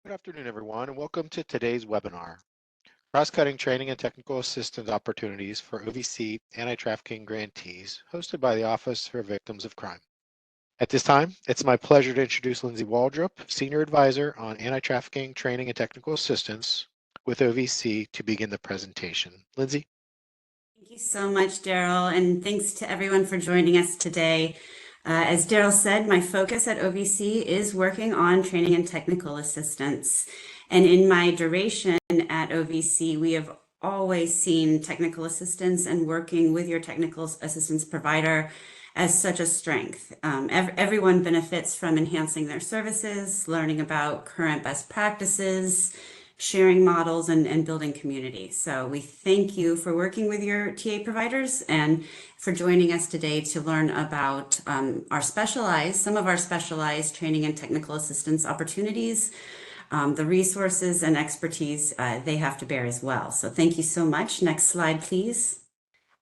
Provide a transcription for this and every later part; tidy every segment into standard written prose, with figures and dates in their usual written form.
Good afternoon, everyone, and welcome to today's webinar, Cross-Cutting Training and Technical Assistance Opportunities for OVC Anti-Trafficking Grantees, hosted by the Office for Victims of Crime. At this time, it's my pleasure to introduce Lindsay Waldrop, Senior Advisor on Anti-Trafficking Training and Technical Assistance with OVC, to begin the presentation. Lindsay? Thank you so much, Daryl, and thanks to everyone for joining us today. As Daryl said, my focus at OVC is working on training and technical assistance. And in my duration at OVC, we have always seen technical assistance and working with your technical assistance provider as such a strength. Everyone benefits from enhancing their services, learning about current best practices, sharing models, and building community. So we thank you for working with your TA providers and for joining us today to learn about some of our specialized training and technical assistance opportunities, the resources and expertise they have to bear as well. So thank you so much. Next slide, please.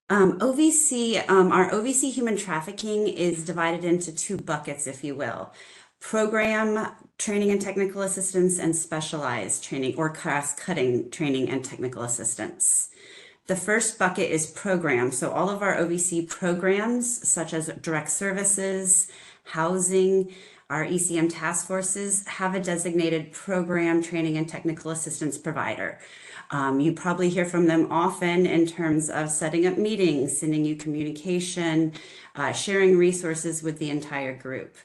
Our OVC human trafficking is divided into two buckets, if you will. Program training and technical assistance and specialized training or cross-cutting training and technical assistance. The first bucket is program. So all of our OVC programs, such as direct services, housing, our ECM task forces, have a designated program training and technical assistance provider. You probably hear from them often in terms of setting up meetings, sending you communication, sharing resources with the entire group.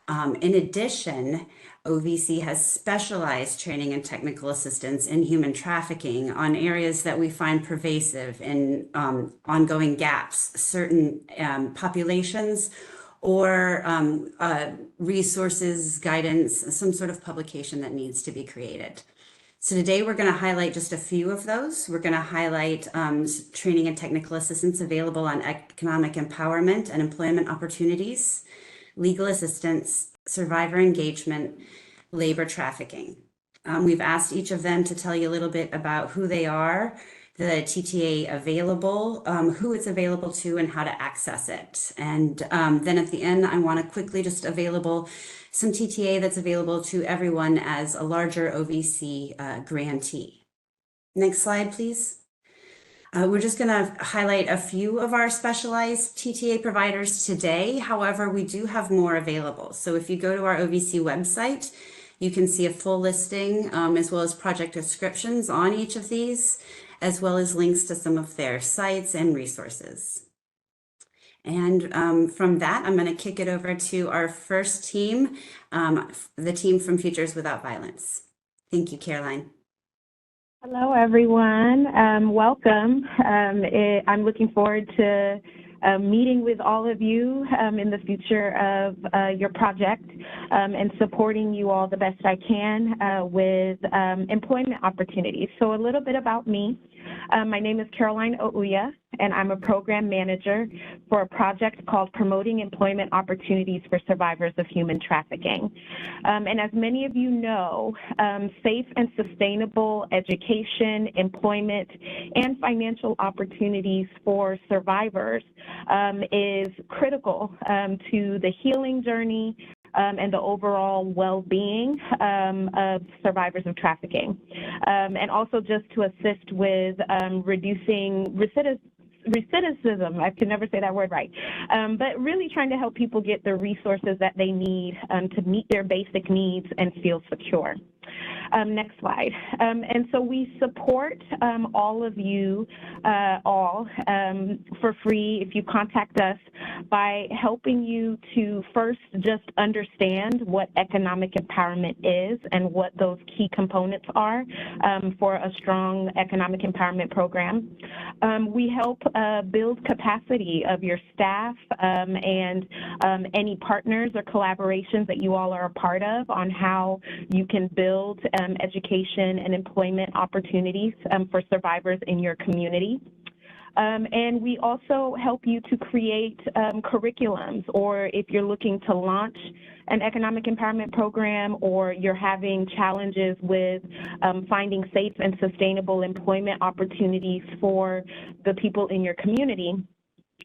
In addition, OVC has specialized training and technical assistance in human trafficking on areas that we find pervasive in ongoing gaps, certain populations, or resources, guidance, some sort of publication that needs to be created. So today we're going to highlight just a few of those. We're going to highlight training and technical assistance available on economic empowerment and employment opportunities, legal assistance, survivor engagement, labor trafficking. We've asked each of them to tell you a little bit about who they are, the TTA available, who it's available to, and how to access it. And then at the end, I want to quickly just some TTA that's available to everyone as a larger OVC grantee. Next slide, please. We're just going to highlight a few of our specialized TTA providers today. However, we do have more available. So if you go to our OVC website, you can see a full listing as well as project descriptions on each of these, as well as links to some of their sites and resources. And from that, I'm going to kick it over to our first team, the team from Futures Without Violence. Thank you, Caroline. Hello, everyone. Welcome. I'm looking forward to meeting with all of you in the future of your project and supporting you all the best I can with employment opportunities. So a little bit about me. My name is Caroline Ouya, and I'm a program manager for a project called Promoting Employment Opportunities for Survivors of Human Trafficking. And as many of you know, safe and sustainable education, employment, and financial opportunities for survivors is critical to the healing journey and the overall well-being of survivors of trafficking. And also just to assist with reducing recidivism, I can never say that word right, but really trying to help people get the resources that they need to meet their basic needs and feel secure. Next slide. And so we support all of you for free if you contact us by helping you to first just understand what economic empowerment is and what those key components are for a strong economic empowerment program. We help build capacity of your staff and any partners or collaborations that you all are a part of on how you can build education and employment opportunities for survivors in your community. And we also help you to create curriculums, or if you're looking to launch an economic empowerment program or you're having challenges with finding safe and sustainable employment opportunities for the people in your community,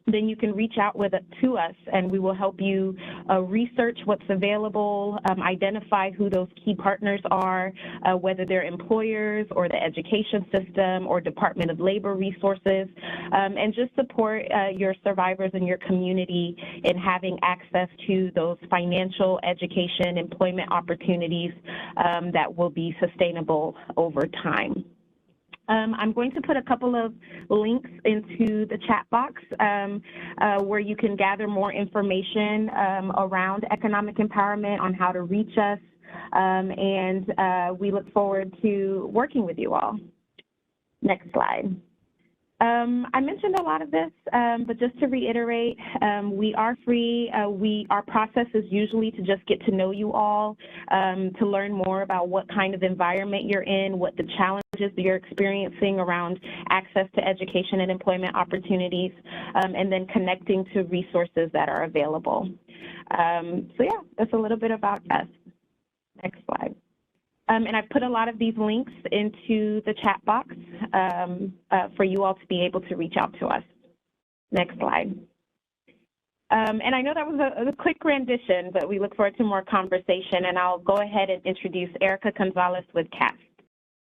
then you can reach out to us, and we will help you research what's available, identify who those key partners are, whether they're employers or the education system or Department of Labor resources, and just support your survivors and your community in having access to those financial, education, employment opportunities that will be sustainable over time. I'm going to put a couple of links into the chat box where you can gather more information around economic empowerment, on how to reach us, and we look forward to working with you all. Next slide. I mentioned a lot of this, but just to reiterate, we are free. Our process is usually to just get to know you all, to learn more about what kind of environment you're in, what the challenges that you're experiencing around access to education and employment opportunities, and then connecting to resources that are available. So yeah, that's a little bit about us. Next slide. And I've put a lot of these links into the chat box for you all to be able to reach out to us. Next slide. And I know that was a quick rendition, but we look forward to more conversation, and I'll go ahead and introduce Erica Gonzalez with CAST.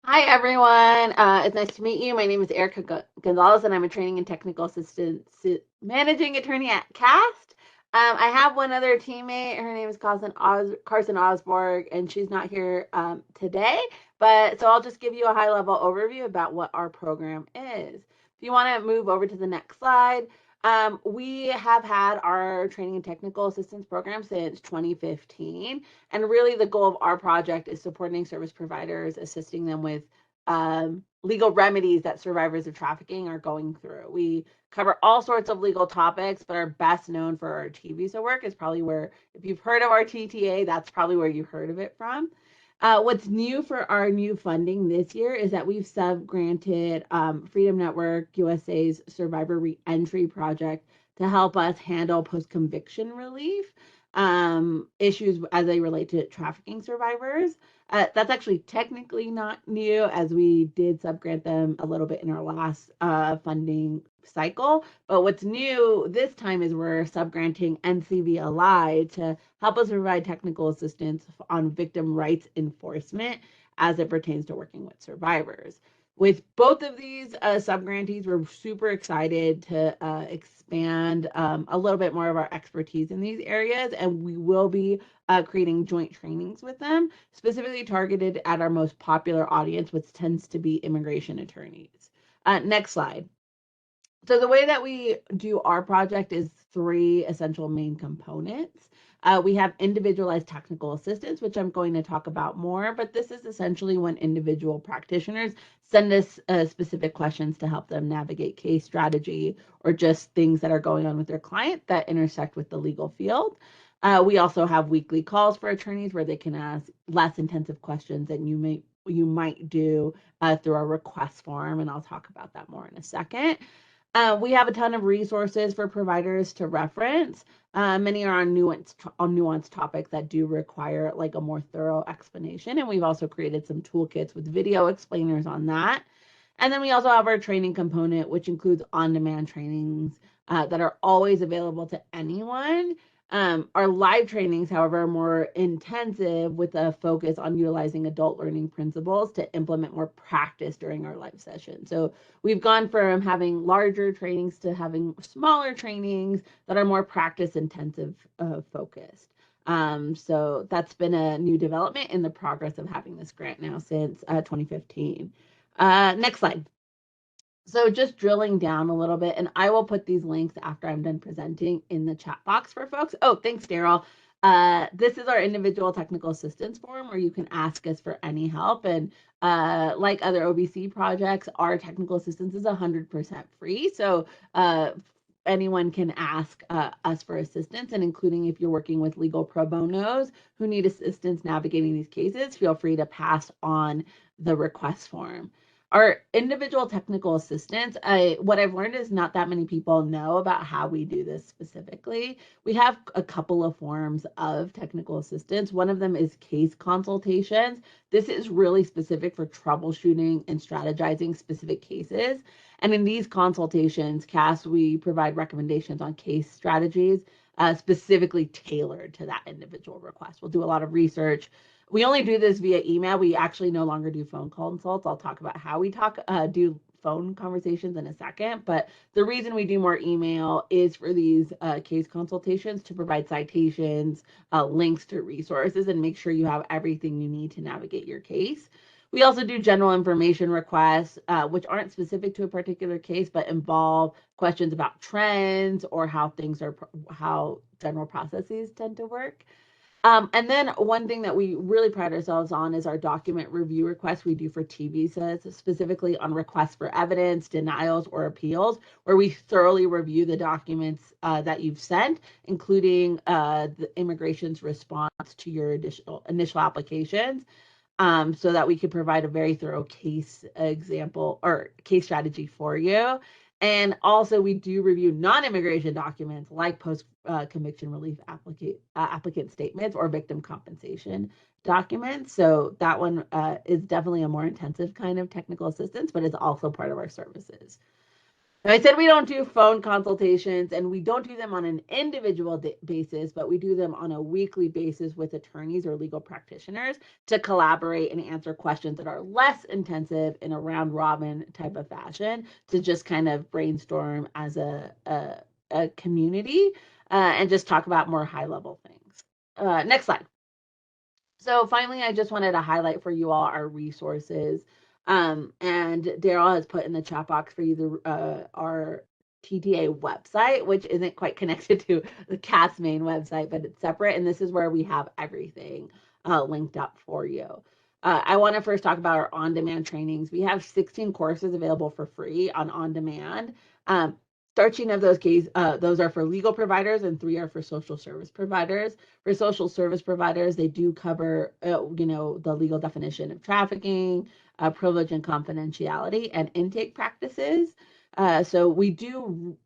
Hi, everyone. It's nice to meet you. My name is Erica Gonzalez, and I'm a Training and Technical Assistant Managing Attorney at CAST. I have one other teammate. Her name is Carson Osborg, and she's not here today. So I'll just give you a high-level overview about what our program is. If you want to move over to the next slide, we have had our Training and Technical Assistance program since 2015. And really the goal of our project is supporting service providers, assisting them with legal remedies that survivors of trafficking are going through. We cover all sorts of legal topics, but are best known for our T-visa work is probably where, if you've heard of our TTA, that's probably where you heard of it from. What's new for our new funding this year is that we've sub-granted Freedom Network USA's Survivor Reentry Project to help us handle post-conviction relief issues as they relate to trafficking survivors. That's actually technically not new, as we did subgrant them a little bit in our last funding cycle. But what's new this time is we're subgranting NCV Allied to help us provide technical assistance on victim rights enforcement as it pertains to working with survivors. With both of these subgrantees, we're super excited to expand a little bit more of our expertise in these areas, and we will be creating joint trainings with them, specifically targeted at our most popular audience, which tends to be immigration attorneys. Next slide. So the way that we do our project is 3 essential main components. We have individualized technical assistance, which I'm going to talk about more, but this is essentially when individual practitioners send us specific questions to help them navigate case strategy or just things that are going on with their client that intersect with the legal field. We also have weekly calls for attorneys where they can ask less intensive questions than you might do through our request form, and I'll talk about that more in a second. We have a ton of resources for providers to reference. Many are on nuanced topics that do require like a more thorough explanation. And we've also created some toolkits with video explainers on that. And then we also have our training component, which includes on-demand trainings that are always available to anyone. Our live trainings, however, are more intensive with a focus on utilizing adult learning principles to implement more practice during our live session. So we've gone from having larger trainings to having smaller trainings that are more practice intensive focused. So that's been a new development in the progress of having this grant now since 2015. Next slide. So just drilling down a little bit, and I will put these links after I'm done presenting in the chat box for folks. Oh, thanks, Daryl. This is our individual technical assistance form where you can ask us for any help. And like other OBC projects, our technical assistance is 100% free. So anyone can ask us for assistance, and including if you're working with legal pro bonos who need assistance navigating these cases, feel free to pass on the request form. Our individual technical assistants, what I've learned is not that many people know about how we do this specifically. We have a couple of forms of technical assistance. One of them is case consultations. This is really specific for troubleshooting and strategizing specific cases. And in these consultations, we provide recommendations on case strategies specifically tailored to that individual request. We'll do a lot of research. We only do this via email. We actually no longer do phone consults. I'll talk about how we do phone conversations in a second. But the reason we do more email is for these case consultations to provide citations, links to resources, and make sure you have everything you need to navigate your case. We also do general information requests, which aren't specific to a particular case, but involve questions about trends or how general processes tend to work. And then one thing that we really pride ourselves on is our document review requests we do for T visas, specifically on requests for evidence, denials, or appeals, where we thoroughly review the documents that you've sent, including the immigration's response to your initial applications, so that we can provide a very thorough case example or case strategy for you. And also, we do review non-immigration documents like post-conviction relief applicant statements or victim compensation documents. So that one is definitely a more intensive kind of technical assistance, but it's also part of our services. Now, I said we don't do phone consultations, and we don't do them on an individual basis, but we do them on a weekly basis with attorneys or legal practitioners to collaborate and answer questions that are less intensive in a round robin type of fashion, to just kind of brainstorm as a community and just talk about more high level things. Next slide. So finally, I just wanted to highlight for you all our resources. And Daryl has put in the chat box for you our TTA website, which isn't quite connected to the CAS main website, but it's separate. And this is where we have everything linked up for you. I want to first talk about our on-demand trainings. We have 16 courses available for free on-demand. 13 of those are for legal providers and 3 are for social service providers. For social service providers, they do cover, the legal definition of trafficking, privilege and confidentiality, and intake practices. So we do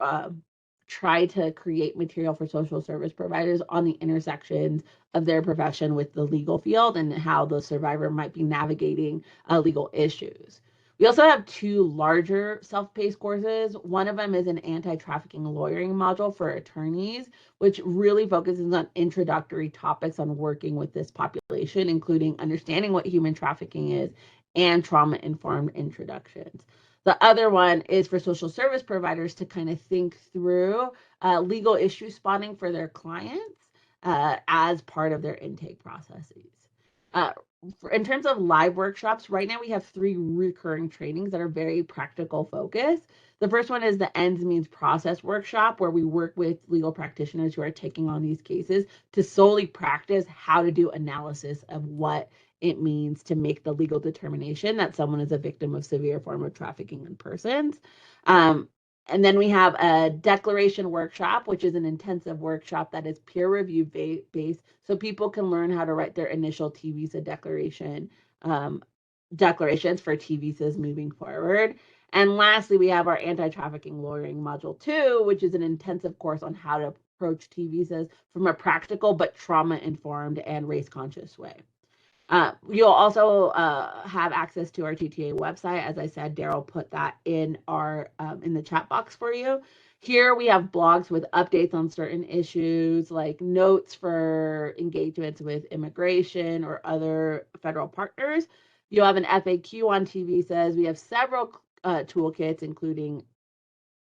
try to create material for social service providers on the intersections of their profession with the legal field and how the survivor might be navigating legal issues. We also have 2 larger self-paced courses. One of them is an anti-trafficking lawyering module for attorneys, which really focuses on introductory topics on working with this population, including understanding what human trafficking is and trauma-informed introductions. The other one is for social service providers to kind of think through legal issue spotting for their clients as part of their intake processes. In terms of live workshops, right now we have 3 recurring trainings that are very practical focused. The first one is the ends means process workshop, where we work with legal practitioners who are taking on these cases to solely practice how to do analysis of what it means to make the legal determination that someone is a victim of severe form of trafficking in persons. And then we have a declaration workshop, which is an intensive workshop that is peer review based, so people can learn how to write their initial T visa declarations for T visas moving forward. And lastly, we have our anti-trafficking lawyering module 2, which is an intensive course on how to approach T visas from a practical but trauma-informed and race-conscious way. You'll also have access to our TTA website. As I said, Daryl put that in the chat box for you. Here we have blogs with updates on certain issues, like notes for engagements with immigration or other federal partners. You'll have an FAQ on T visas. We have several toolkits, including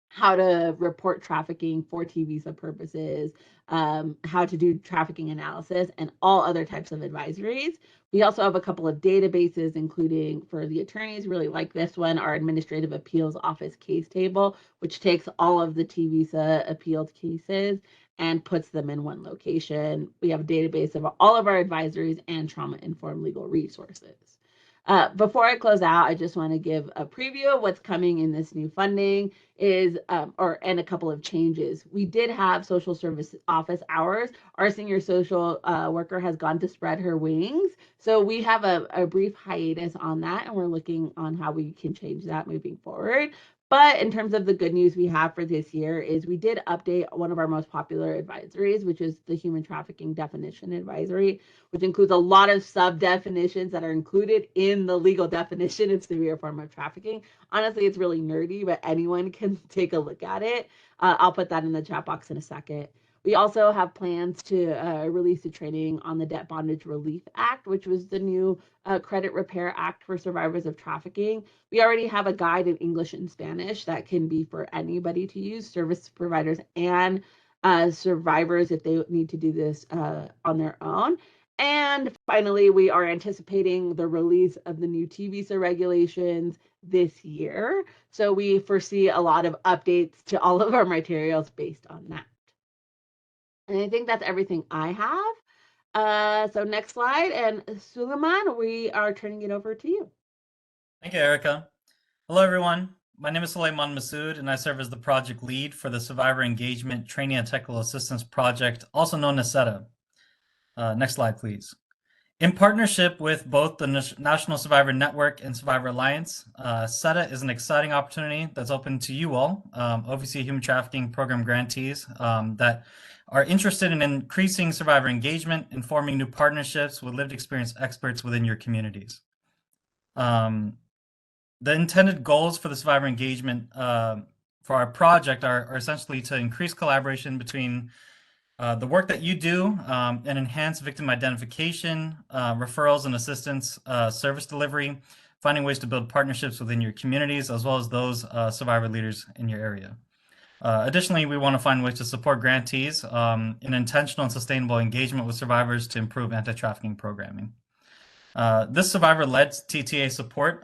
how to report trafficking for T visa purposes, how to do trafficking analysis, and all other types of advisories. We also have a couple of databases, including for the attorneys, really like this one, our Administrative Appeals Office case table, which takes all of the T visa appealed cases and puts them in one location. We have a database of all of our advisories and trauma-informed legal resources. Before I close out, I just want to give a preview of what's coming in this new funding and a couple of changes. We did have social service office hours. Our senior social worker has gone to spread her wings. So we have a brief hiatus on that, and we're looking on how we can change that moving forward. But in terms of the good news we have for this year is we did update one of our most popular advisories, which is the Human Trafficking Definition Advisory, which includes a lot of sub-definitions that are included in the legal definition of severe form of trafficking. Honestly, it's really nerdy, but anyone can take a look at it. I'll put that in the chat box in a second. We also have plans to release a training on the Debt Bondage Relief Act, which was the new Credit Repair Act for survivors of trafficking. We already have a guide in English and Spanish that can be for anybody to use, service providers and survivors if they need to do this on their own. And finally, we are anticipating the release of the new TVISA regulations this year. So we foresee a lot of updates to all of our materials based on that. And I think that's everything I have. So next slide, and Suleiman, we are turning it over to you. Thank you, Erica. Hello, everyone. My name is Suleiman Masood, and I serve as the project lead for the Survivor Engagement Training and Technical Assistance Project, also known as SETA. Next slide, please. In partnership with both the National Survivor Network and Survivor Alliance, SETA is an exciting opportunity that's open to you all, OVC Human Trafficking Program grantees that are interested in increasing survivor engagement and forming new partnerships with lived experience experts within your communities. The intended goals for the survivor engagement for our project are essentially to increase collaboration between the work that you do and enhance victim identification, referrals and assistance, service delivery, finding ways to build partnerships within your communities, as well as those survivor leaders in your area. Additionally, we want to find ways to support grantees in intentional and sustainable engagement with survivors to improve anti-trafficking programming. This survivor-led TTA support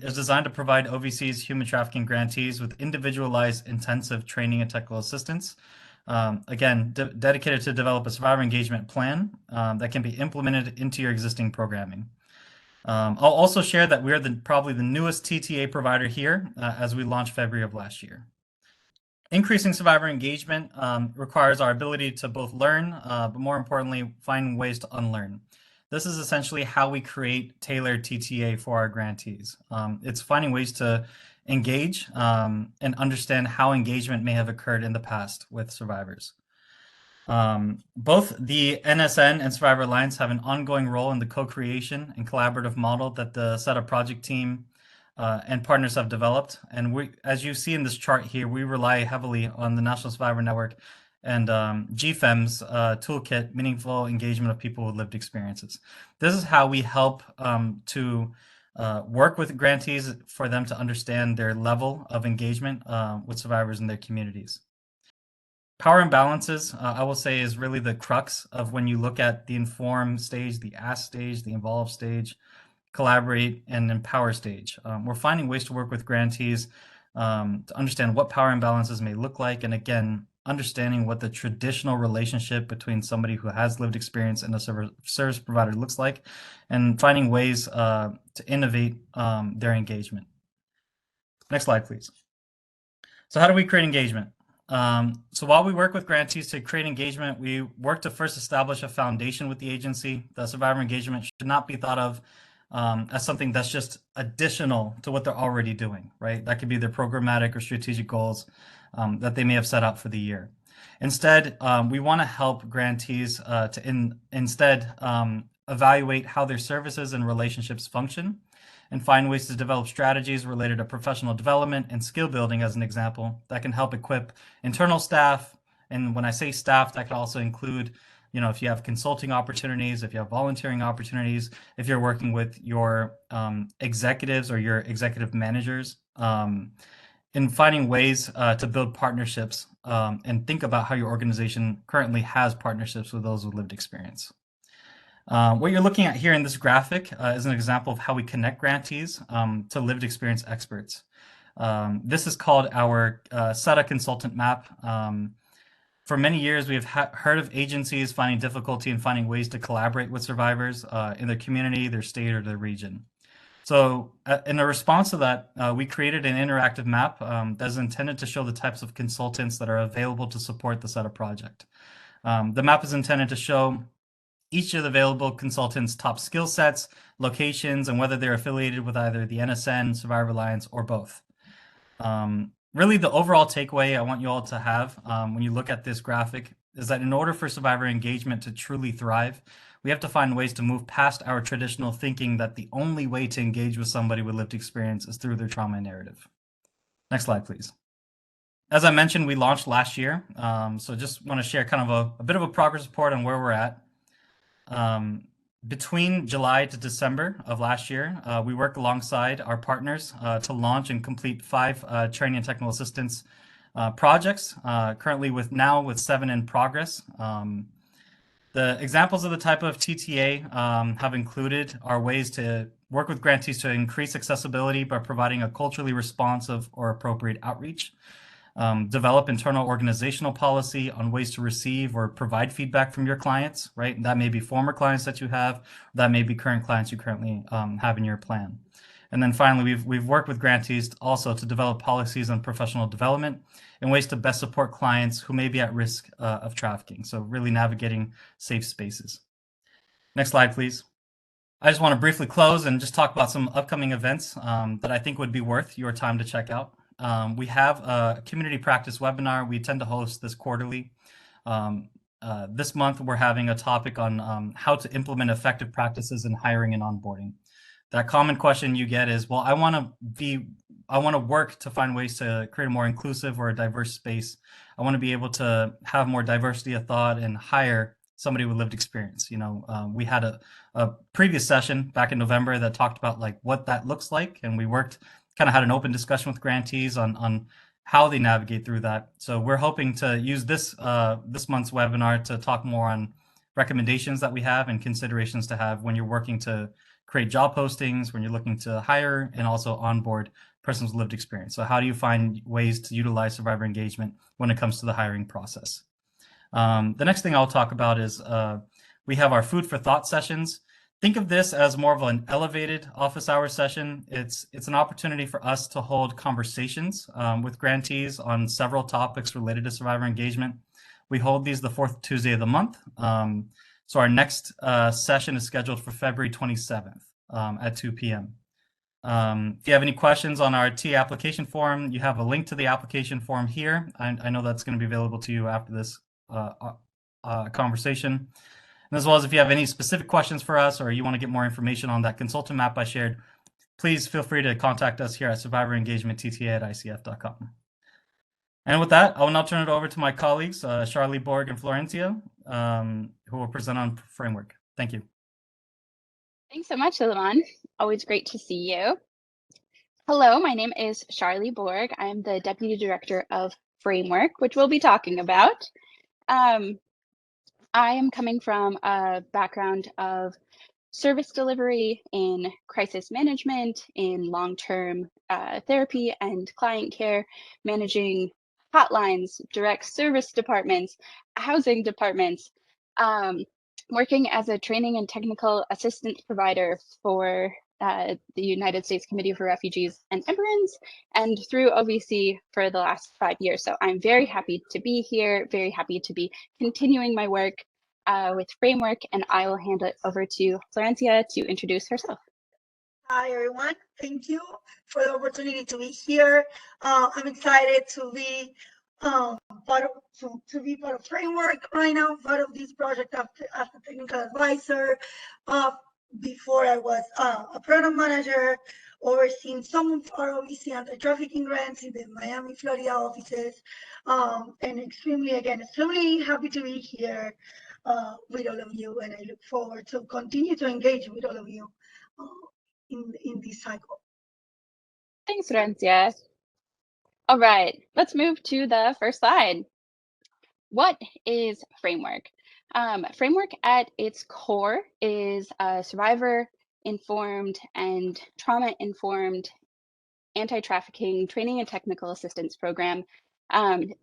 is designed to provide OVC's human trafficking grantees with individualized intensive training and technical assistance. Again, dedicated to develop a survivor engagement plan that can be implemented into your existing programming. I'll also share that we are probably the newest TTA provider here as we launched February of last year. Increasing survivor engagement requires our ability to both learn, but more importantly, find ways to unlearn. This is essentially how we create tailored TTA for our grantees. It's finding ways to engage and understand how engagement may have occurred in the past with survivors. Both the NSN and Survivor Alliance have an ongoing role in the co-creation and collaborative model that the SETA project team and partners have developed. And we, as you see in this chart here, we rely heavily on the National Survivor Network and GFEM's toolkit, Meaningful Engagement of People with Lived Experiences. This is how we help to work with grantees for them to understand their level of engagement with survivors in their communities. Power imbalances, I will say, is really the crux of when you look at the inform stage, the ask stage, the involve stage, collaborate, and empower stage. We're finding ways to work with grantees to understand what power imbalances may look like, and again, understanding what the traditional relationship between somebody who has lived experience and a service provider looks like, and finding ways to innovate their engagement. Next slide, please. So how do we create engagement? So while we work with grantees to create engagement, we work to first establish a foundation with the agency. The survivor engagement should not be thought of as something that's just additional to what they're already doing, right? That could be their programmatic or strategic goals that they may have set out for the year. Instead, we want to help grantees to instead evaluate how their services and relationships function and find ways to develop strategies related to professional development and skill building, as an example, that can help equip internal staff. And when I say staff, that can also include, you know, if you have consulting opportunities, if you have volunteering opportunities, if you're working with your executives or your executive managers, in finding ways to build partnerships and think about how your organization currently has partnerships with those with lived experience. What you're looking at here in this graphic is an example of how we connect grantees to lived experience experts. This is called our SETA consultant map. For many years, we have heard of agencies finding difficulty in finding ways to collaborate with survivors in their community, their state, or their region. So in a response to that, we created an interactive map that is intended to show the types of consultants that are available to support the SETA project. The map is intended to show each of the available consultants' top skill sets, locations, and whether they're affiliated with either the NSN, Survivor Alliance, or both. Really, the overall takeaway I want you all to have when you look at this graphic is that in order for survivor engagement to truly thrive, we have to find ways to move past our traditional thinking that the only way to engage with somebody with lived experience is through their trauma narrative. Next slide, please. As I mentioned, we launched last year, so just want to share kind of a bit of a progress report on where we're at. Between July to December of last year, we worked alongside our partners to launch and complete 5 training and technical assistance projects, currently with 7 in progress. The examples of the type of TTA have included our ways to work with grantees to increase accessibility by providing a culturally responsive or appropriate outreach, develop internal organizational policy on ways to receive or provide feedback from your clients, right? That may be former clients that you have, that may be current clients you currently have in your plan. And then finally, we've worked with grantees also to develop policies on professional development and ways to best support clients who may be at risk of trafficking. So really navigating safe spaces. Next slide, please. I just want to briefly close and just talk about some upcoming events that I think would be worth your time to check out. We have a community practice webinar. We tend to host this quarterly. This month, we're having a topic on how to implement effective practices in hiring and onboarding. That common question you get is, well, I want to work to find ways to create a more inclusive or a diverse space. I want to be able to have more diversity of thought and hire somebody with lived experience. You know, we had a previous session back in November that talked about like what that looks like, and we kind of had an open discussion with grantees on how they navigate through that. So we're hoping to use this month's webinar to talk more on recommendations that we have and considerations to have when you're working to create job postings, when you're looking to hire and also onboard persons with lived experience. So how do you find ways to utilize survivor engagement when it comes to the hiring process? The next thing I'll talk about is we have our food for thought sessions. Think of this as more of an elevated office hour session. It's an opportunity for us to hold conversations with grantees on several topics related to survivor engagement. We hold these the 4th Tuesday of the month. So our next session is scheduled for February 27th at 2 p.m. If you have any questions on our TA application form, you have a link to the application form here. I know that's going to be available to you after this conversation. And as well as if you have any specific questions for us or you want to get more information on that consultant map I shared, please feel free to contact us here at survivorengagementtTA@icf.com. And with that, I will now turn it over to my colleagues, Charlie Borg and Florencia, who will present on framework. Thank you. Thanks so much, Suleiman. Always great to see you. Hello, my name is Charlie Borg. I'm the Deputy Director of Framework, which we'll be talking about. I am coming from a background of service delivery in crisis management, in long-term therapy and client care, managing hotlines, direct service departments, housing departments, working as a training and technical assistance provider for the United States Committee for Refugees and Immigrants, and through OVC for the last 5 years. So I'm very happy to be here, very happy to be continuing my work with Framework, and I will hand it over to Florencia to introduce herself. Hi, everyone. Thank you for the opportunity to be here. I'm excited to be part of Framework right now, part of this project as a technical advisor. Before I was a program manager, overseeing some of our OVC anti-trafficking grants in the Miami, Florida offices, and extremely happy to be here with all of you, and I look forward to continue to engage with all of you in this cycle. Thanks, Florencia. All right, let's move to the first slide. What is Framework? Framework at its core is a survivor-informed and trauma-informed anti-trafficking training and technical assistance program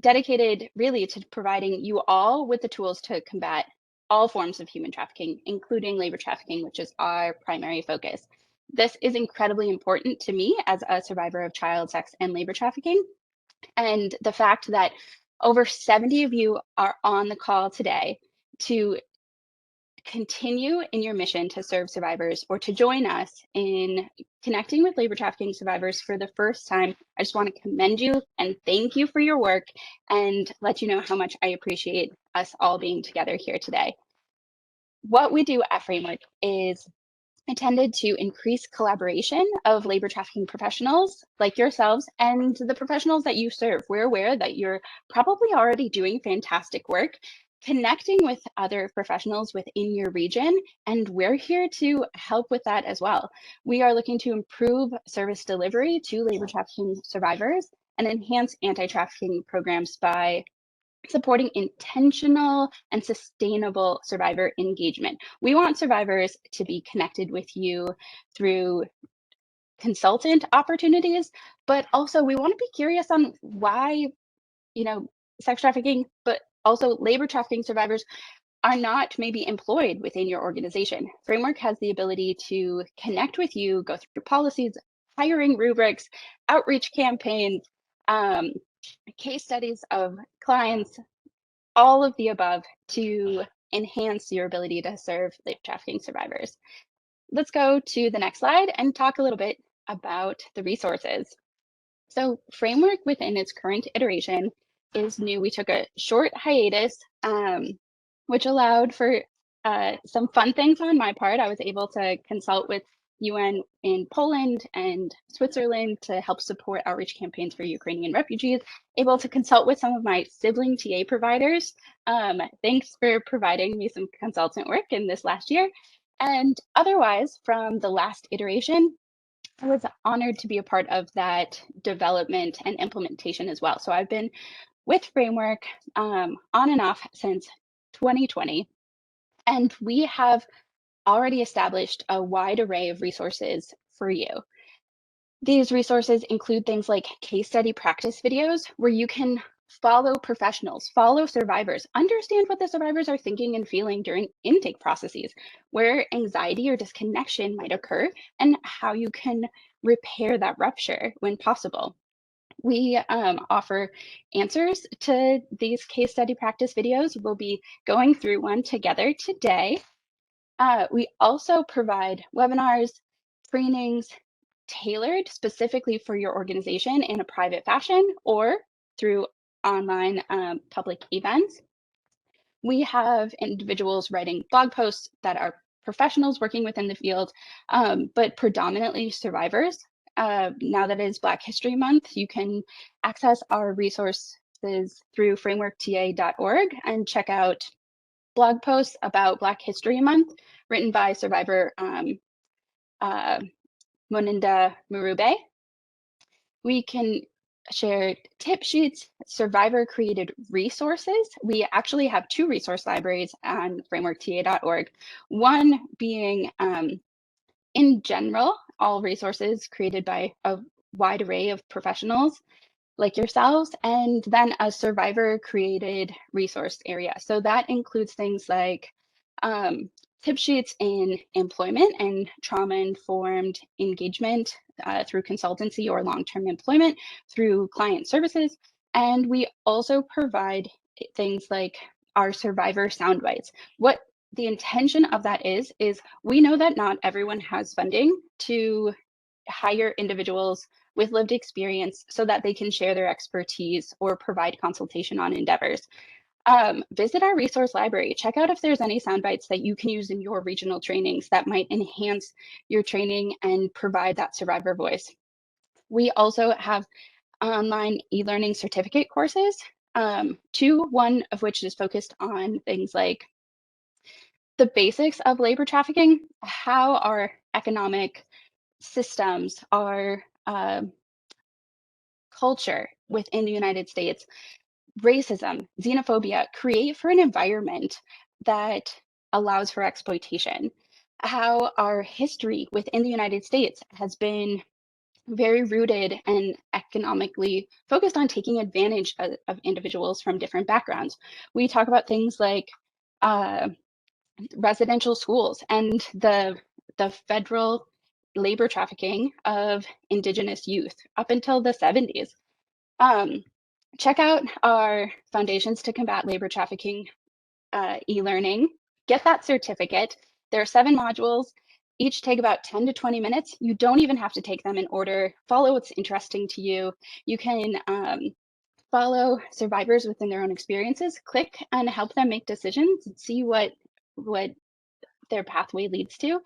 dedicated really to providing you all with the tools to combat all forms of human trafficking, including labor trafficking, which is our primary focus. This is incredibly important to me as a survivor of child sex and labor trafficking. And the fact that over 70 of you are on the call today to continue in your mission to serve survivors or to join us in connecting with labor trafficking survivors for the first time, I just want to commend you and thank you for your work and let you know how much I appreciate us all being together here today. What we do at Framework is intended to increase collaboration of labor trafficking professionals like yourselves and the professionals that you serve. We're aware that you're probably already doing fantastic work connecting with other professionals within your region, and we're here to help with that as well. We are looking to improve service delivery to labor trafficking survivors and enhance anti-trafficking programs by supporting intentional and sustainable survivor engagement. We want survivors to be connected with you through consultant opportunities, but also we want to be curious on why, sex trafficking, but also labor trafficking survivors are not maybe employed within your organization. Framework has the ability to connect with you, go through policies, hiring rubrics, outreach campaigns, case studies of clients, all of the above to enhance your ability to serve labor trafficking survivors. Let's go to the next slide and talk a little bit about the resources. So Framework within its current iteration is new. We took a short hiatus, which allowed for some fun things on my part. I was able to consult with UN in Poland and Switzerland to help support outreach campaigns for Ukrainian refugees, able to consult with some of my sibling TA providers. Thanks for providing me some consultant work in this last year. And otherwise, from the last iteration, I was honored to be a part of that development and implementation as well. So I've been with Framework on and off since 2020, and we have already established a wide array of resources for you. These resources include things like case study practice videos where you can follow professionals, follow survivors, understand what the survivors are thinking and feeling during intake processes, where anxiety or disconnection might occur, and how you can repair that rupture when possible. We offer answers to these case study practice videos. We'll be going through one together today. We also provide webinars, trainings tailored specifically for your organization in a private fashion or through online public events. We have individuals writing blog posts that are professionals working within the field, but predominantly survivors. Now that it is Black History Month, you can access our resources through frameworkta.org and check out blog posts about Black History Month written by survivor Moninda Murube. We can share tip sheets, survivor created resources. We actually have two resource libraries on frameworkta.org. One being in general, all resources created by a wide array of professionals like yourselves, and then a survivor created resource area. So that includes things like tip sheets in employment and trauma-informed engagement through consultancy or long-term employment through client services. And we also provide things like our survivor soundbites. What the intention of that is we know that not everyone has funding to hire individuals with lived experience so that they can share their expertise or provide consultation on endeavors. Visit our resource library. Check out if there's any sound bites that you can use in your regional trainings that might enhance your training and provide that survivor voice. We also have online e-learning certificate courses, one of which is focused on things like the basics of labor trafficking, how our economic systems, our culture within the United States, racism, xenophobia, create for an environment that allows for exploitation. How our history within the United States has been very rooted and economically focused on taking advantage of individuals from different backgrounds. We talk about things like residential schools and the federal labor trafficking of Indigenous youth up until the 70s. Check out our Foundations to Combat Labor Trafficking e-learning. Get that certificate. There are 7 modules. Each take about 10 to 20 minutes. You don't even have to take them in order. Follow what's interesting to you. You can follow survivors within their own experiences, click and help them make decisions and see what their pathway leads to.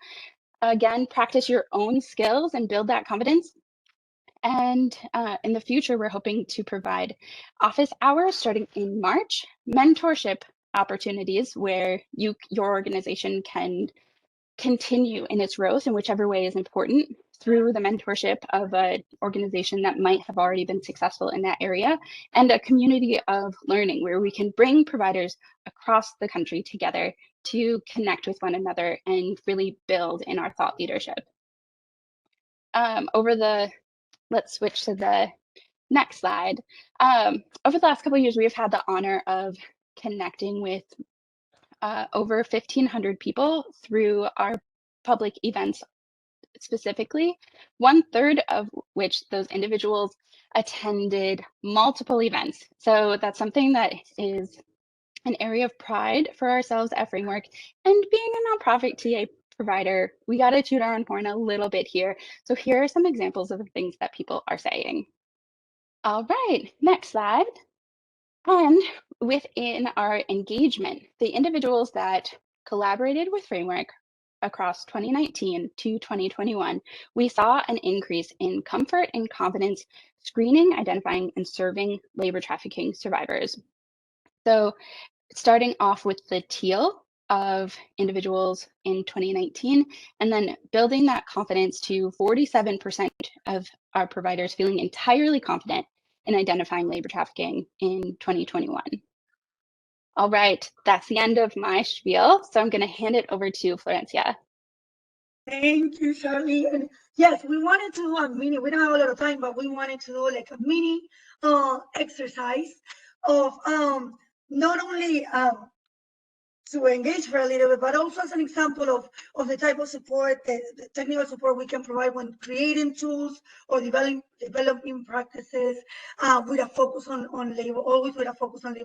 Again, practice your own skills and build that confidence. And in the future, we're hoping to provide office hours starting in March, mentorship opportunities where your organization can continue in its growth in whichever way is important through the mentorship of an organization that might have already been successful in that area, and a community of learning where we can bring providers across the country together to connect with one another and really build in our thought leadership. Let's switch to the next slide. Over the last couple of years, we've had the honor of connecting with over 1,500 people through our public events specifically, 1/3 of which those individuals attended multiple events. So that's something that is an area of pride for ourselves at Framework. And being a nonprofit TA provider, we got to toot our own horn a little bit here. So here are some examples of the things that people are saying. All right, next slide. And within our engagement, the individuals that collaborated with Framework across 2019 to 2021, we saw an increase in comfort and confidence screening, identifying, and serving labor trafficking survivors. So starting off with the teal of individuals in 2019, and then building that confidence to 47% of our providers feeling entirely confident in identifying labor trafficking in 2021. All right, that's the end of my spiel. So I'm going to hand it over to Florencia. Thank you, Charlie. And yes, we wanted to do a mini, we don't have a lot of time, but we wanted to do like a mini exercise of not only to engage for a little bit, but also as an example of the type of support, the technical support we can provide when creating tools or developing practices with a focus on labor, always with a focus on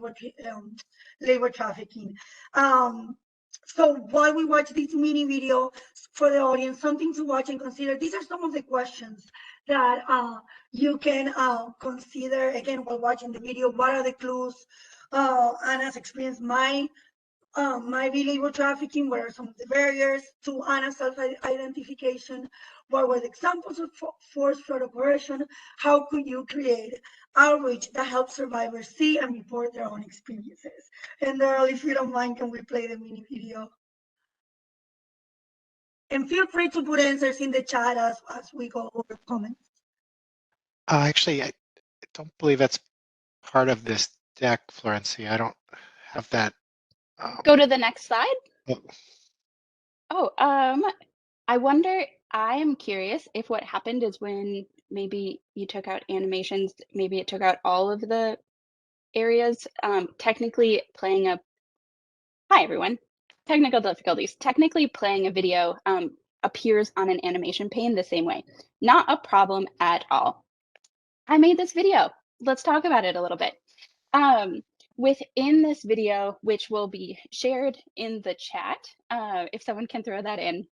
labor trafficking. So while we watch this mini video for the audience, something to watch and consider, these are some of the questions that you can consider, again, while watching the video. What are the clues? Anna's experience might be labor trafficking. What are some of the barriers to Anna's self-identification? What were the examples of forced fraud operation? How could you create outreach that helps survivors see and report their own experiences? And Daryl, if you don't mind, can we play the mini video? And feel free to put answers in the chat as we go over comments. Actually, I don't believe that's part of this deck, Florencia. I don't have that. Go to the next slide. Oh. I wonder, I am curious if what happened is when maybe you took out animations, maybe it took out all of the areas, technically playing a, hi everyone, technical difficulties. Technically playing a video appears on an animation pane the same way. Not a problem at all. I made this video. Let's talk about it a little bit. Within this video, which will be shared in the chat, if someone can throw that in,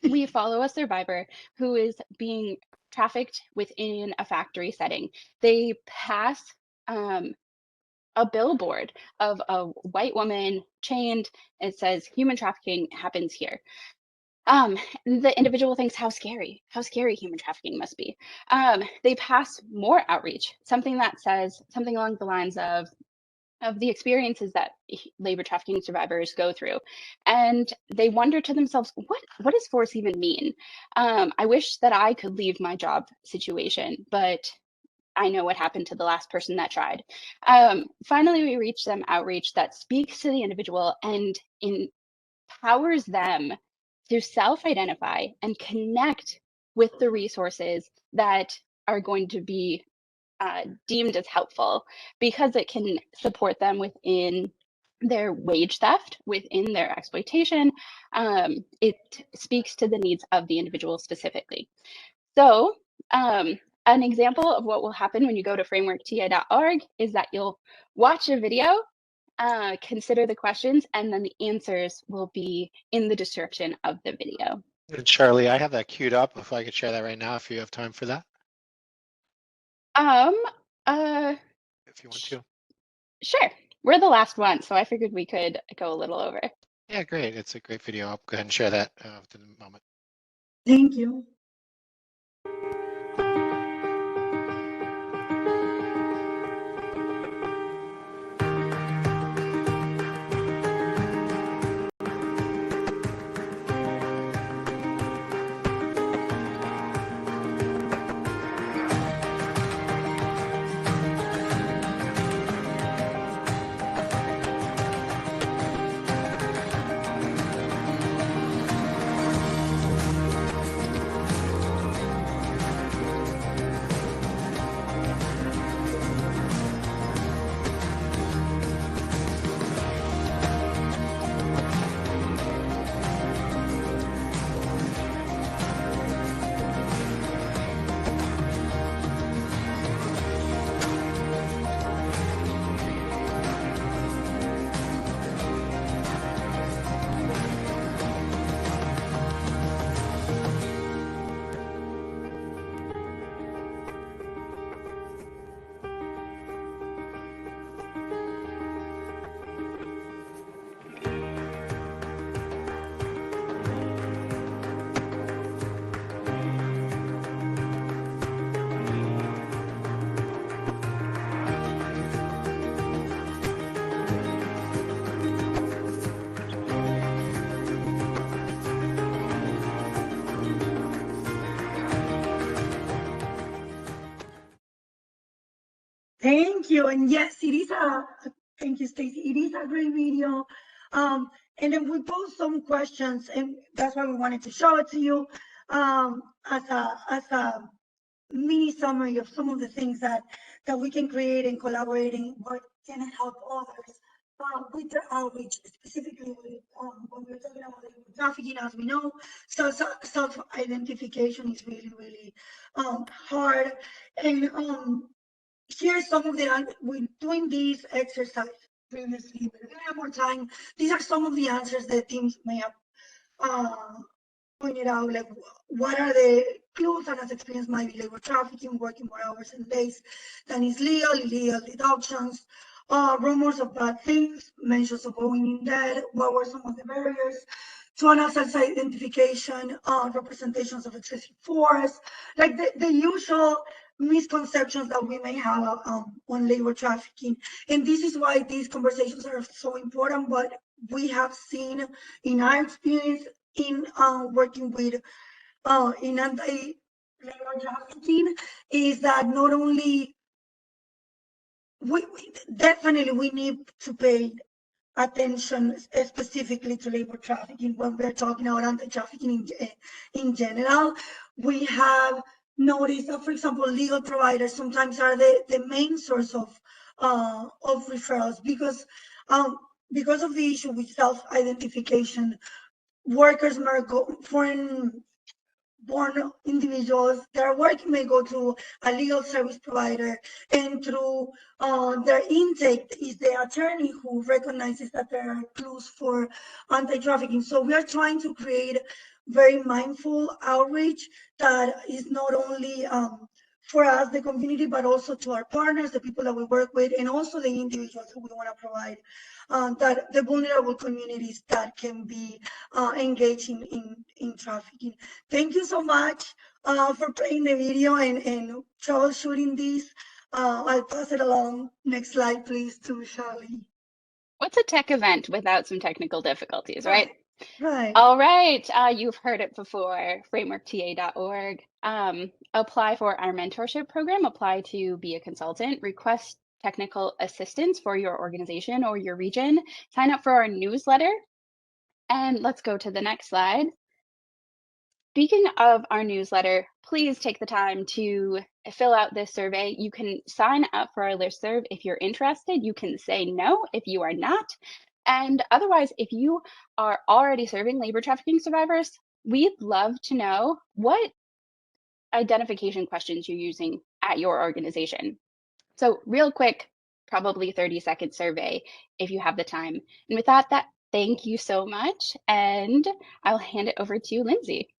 we follow a survivor who is being trafficked within a factory setting. They pass a billboard of a white woman chained. It says human trafficking happens here. The individual thinks how scary human trafficking must be. They pass more outreach, something that says something along the lines of the experiences that labor trafficking survivors go through. And they wonder to themselves, what does force even mean? I wish that I could leave my job situation, but I know what happened to the last person that tried. Finally, we reach them outreach that speaks to the individual and empowers them to self-identify and connect with the resources that are going to be deemed as helpful, because it can support them within their wage theft within their exploitation. It speaks to the needs of the individual specifically. So an example of what will happen when you go to frameworkta.org is that you'll watch a video, consider the questions, and then the answers will be in the description of the video. And Charlie, I have that queued up. If I could share that right now, if you have time for that, if you want to. Sure. We're the last one, so I figured we could go a little over. Yeah, great. It's a great video. I'll go ahead and share that within a moment. Thank you. Thank you. And yes, it is thank you, Stacy. It is a great video. And then we posed some questions, and that's why we wanted to show it to you as a mini summary of some of the things that we can create and collaborating what can help others with their outreach, specifically with, when we're talking about trafficking. As we know, self-identification is really, really hard. And here's some of the, we're doing this exercise previously, but one more time, these are some of the answers that teams may have pointed out, like what are the clues and as experience might be labor trafficking, working more hours and days than is legal, illegal deductions, rumors of bad things, mentions of owing in debt, what were some of the barriers to an self-identification, representations of excessive force, like the usual misconceptions that we may have on labor trafficking. And this is why these conversations are so important, but we have seen in our experience in working with in anti-labor trafficking is that not only we definitely we need to pay attention specifically to labor trafficking when we're talking about anti-trafficking in general. We have noticed that, for example, legal providers sometimes are the main source of referrals because of the issue with self-identification. Workers may go, foreign born individuals that are working may go to a legal service provider, and through their intake is the attorney who recognizes that there are clues for anti-trafficking. So we are trying to create very mindful outreach that is not only for us, the community, but also to our partners, the people that we work with, and also the individuals who we want to provide that the vulnerable communities that can be engaging in trafficking. Thank you so much for playing the video and troubleshooting this. I'll pass it along. Next slide, please, to Charlie. What's a tech event without some technical difficulties, right? Right. All right. You've heard it before, frameworkta.org. Apply for our mentorship program, apply to be a consultant, request technical assistance for your organization or your region, sign up for our newsletter. And let's go to the next slide. Speaking of our newsletter, please take the time to fill out this survey. You can sign up for our listserv if you're interested. You can say no if you are not. And otherwise, if you are already serving labor trafficking survivors, we'd love to know what identification questions you're using at your organization. So real quick, probably 30-second survey if you have the time. And with that, thank you so much. And I'll hand it over to Lindsay.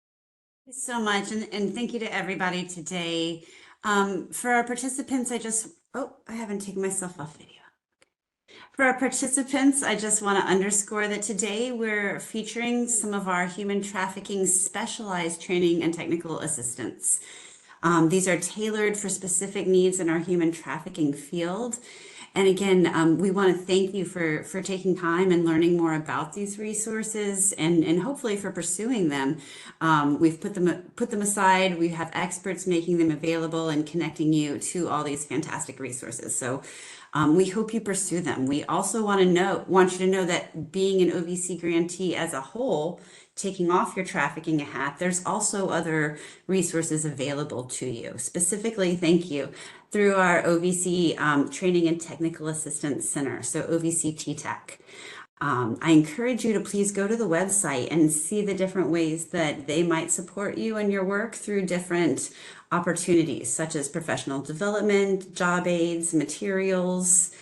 Thank you so much. And thank you to everybody today. For our participants, I haven't taken myself off video. For our participants, I just want to underscore that today we're featuring some of our human trafficking specialized training and technical assistance. These are tailored for specific needs in our human trafficking field. And again, we want to thank you for taking time and learning more about these resources and hopefully for pursuing them. We've put them aside. We have experts making them available and connecting you to all these fantastic resources. So we hope you pursue them. We also want you to know that being an OVC grantee as a whole, taking off your trafficking hat, there's also other resources available to you. Specifically, thank you, through our OVC Training and Technical Assistance Center, so OVC TTAC. I encourage you to please go to the website and see the different ways that they might support you in your work through different opportunities, such as professional development, job aids, materials,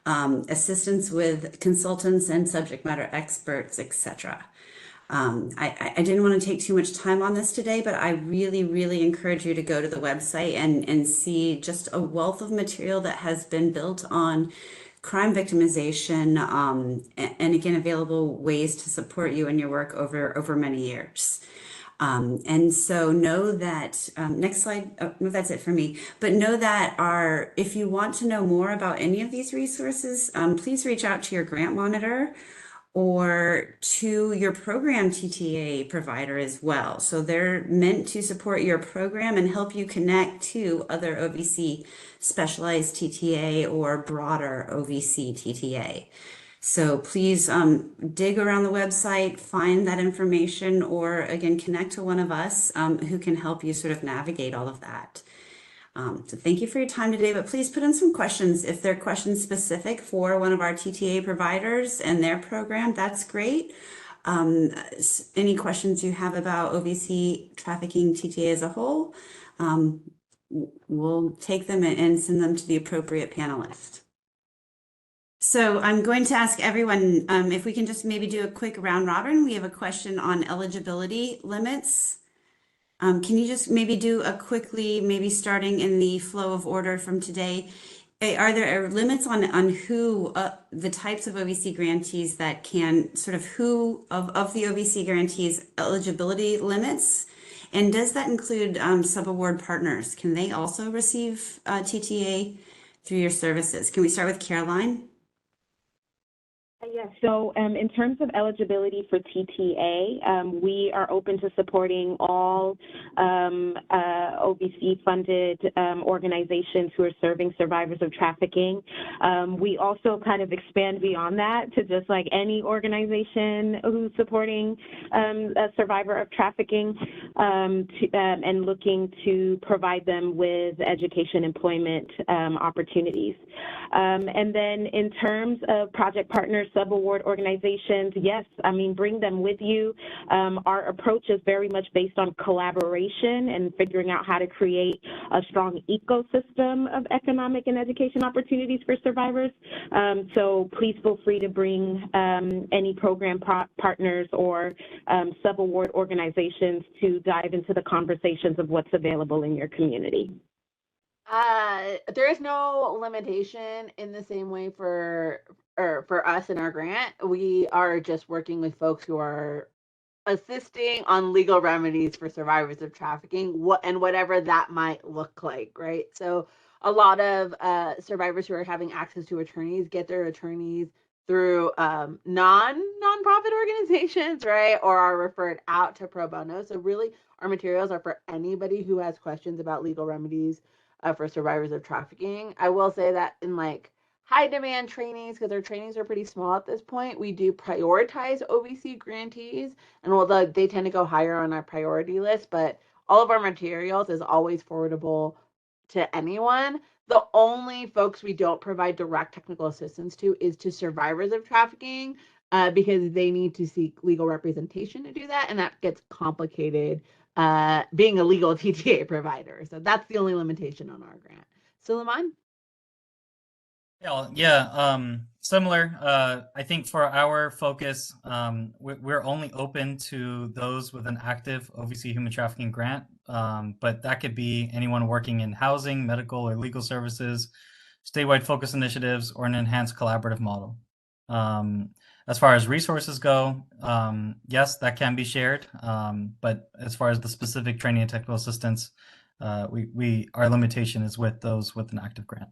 assistance with consultants and subject matter experts, etc. I didn't want to take too much time on this today, but I really, really encourage you to go to the website and see just a wealth of material that has been built on crime victimization, and again, available ways to support you in your work over many years. And so know that, next slide, no, that's it for me, but know that if you want to know more about any of these resources, please reach out to your grant monitor or to your program TTA provider as well. So they're meant to support your program and help you connect to other OVC specialized TTA or broader OVC TTA. So please dig around the website, find that information, or again, connect to one of us who can help you sort of navigate all of that. So thank you for your time today, but please put in some questions. If they're questions specific for one of our TTA providers and their program, that's great. Any questions you have about OVC trafficking TTA as a whole, we'll take them and send them to the appropriate panelist. So I'm going to ask everyone if we can just maybe do a quick round robin. We have a question on eligibility limits. Can you just maybe do a quickly, maybe starting in the flow of order from today? Are there limits on who, the types of OVC grantees that can sort of who of the OVC grantees eligibility limits? And does that include subaward partners? Can they also receive TTA through your services? Can we start with Caroline? Yes, so in terms of eligibility for TTA, we are open to supporting all OVC-funded organizations who are serving survivors of trafficking. We also kind of expand beyond that to just like any organization who's supporting a survivor of trafficking and looking to provide them with education, employment opportunities. And then in terms of project partners, sub-award organizations, yes, I mean, bring them with you. Our approach is very much based on collaboration and figuring out how to create a strong ecosystem of economic and education opportunities for survivors. So please feel free to bring any program partners or sub-award organizations to dive into the conversations of what's available in your community. There is no limitation in the same way for us in our grant. We are just working with folks who are assisting on legal remedies for survivors of trafficking, whatever that might look like, right? So a lot of survivors who are having access to attorneys get their attorneys through nonprofit organizations, right? Or are referred out to pro bono. So really our materials are for anybody who has questions about legal remedies for survivors of trafficking. I will say that in like high demand trainings, because our trainings are pretty small at this point, we do prioritize OVC grantees, and they tend to go higher on our priority list, but all of our materials is always forwardable to anyone. The only folks we don't provide direct technical assistance to is to survivors of trafficking, because they need to seek legal representation to do that, and that gets complicated being a legal TTA provider. So that's the only limitation on our grant. Suleiman? Similar. I think for our focus, we're only open to those with an active OVC human trafficking grant, but that could be anyone working in housing, medical, or legal services, statewide focus initiatives, or an enhanced collaborative model. As far as resources go, yes, that can be shared, but as far as the specific training and technical assistance, our limitation is with those with an active grant.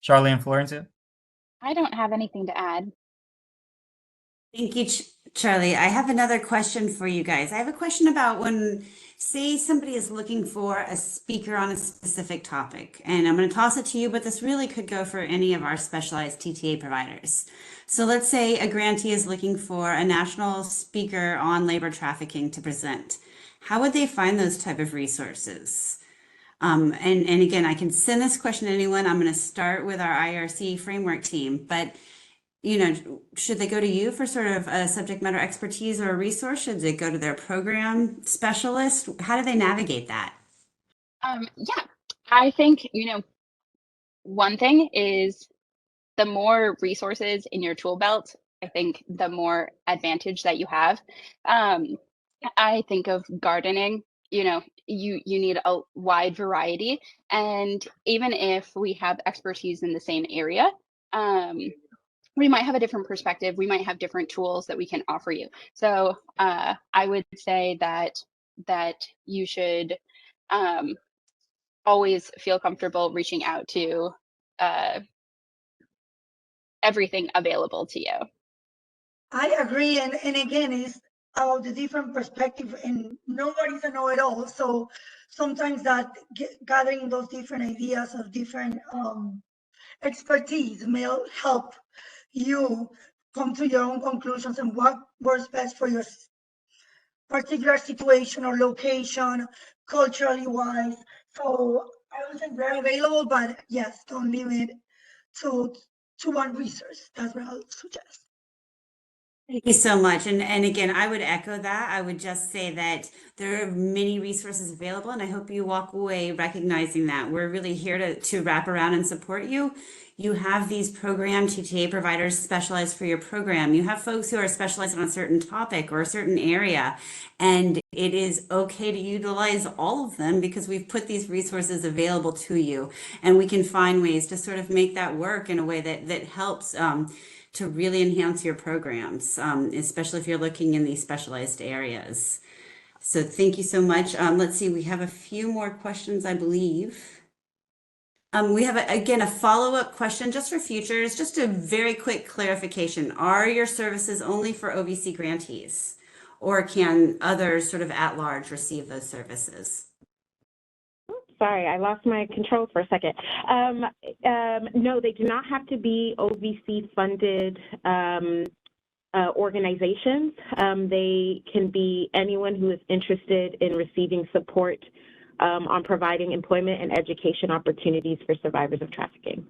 Charlie and Florencia? I don't have anything to add. Thank you, Charlie. I have another question for you guys. I have a question about when, say, somebody is looking for a speaker on a specific topic, and I'm going to toss it to you, but this really could go for any of our specialized TTA providers. So let's say a grantee is looking for a national speaker on labor trafficking to present. How would they find those type of resources? And again, I can send this question to anyone. I'm going to start with our IRC framework team, but should they go to you for sort of a subject matter expertise or a resource? Should they go to their program specialist? How do they navigate that? Yeah, I think, one thing is the more resources in your tool belt, I think the more advantage that you have. I think of gardening, you need a wide variety. And even if we have expertise in the same area, we might have a different perspective. We might have different tools that we can offer you. So I would say that you should always feel comfortable reaching out to everything available to you. I agree, and again, it's about the different perspective, and nobody's a know-it-all. So sometimes that gathering those different ideas of different expertise may help you come to your own conclusions and what works best for your particular situation or location, culturally wise. So I would say very available, but yes, don't limit to one resource. That's what I would suggest. Thank you so much. And again, I would echo that. I would just say that there are many resources available, and I hope you walk away recognizing that. We're really here to wrap around and support you. You have these program TTA providers specialized for your program. You have folks who are specialized on a certain topic or a certain area, and it is okay to utilize all of them because we've put these resources available to you, and we can find ways to sort of make that work in a way that helps to really enhance your programs, especially if you're looking in these specialized areas. So thank you so much. Let's see, we have a few more questions, I believe. We have, again, a follow-up question just for futures, just a very quick clarification. Are your services only for OVC grantees, or can others sort of at large receive those services? Sorry, I lost my control for a second. No, they do not have to be OVC-funded organizations. They can be anyone who is interested in receiving support on providing employment and education opportunities for survivors of trafficking.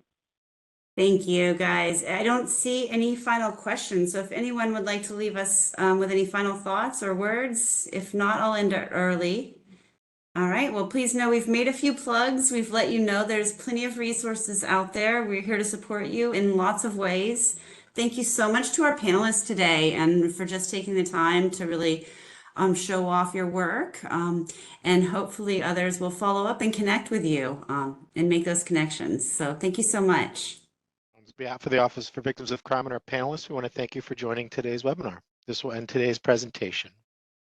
Thank you, guys. I don't see any final questions. So if anyone would like to leave us with any final thoughts or words, if not, I'll end it early. All right, well, please know we've made a few plugs. We've let you know there's plenty of resources out there. We're here to support you in lots of ways. Thank you so much to our panelists today and for just taking the time to really show off your work. And hopefully others will follow up and connect with you and make those connections. So thank you so much. On behalf of the Office for Victims of Crime and our panelists, we want to thank you for joining today's webinar. This will end today's presentation.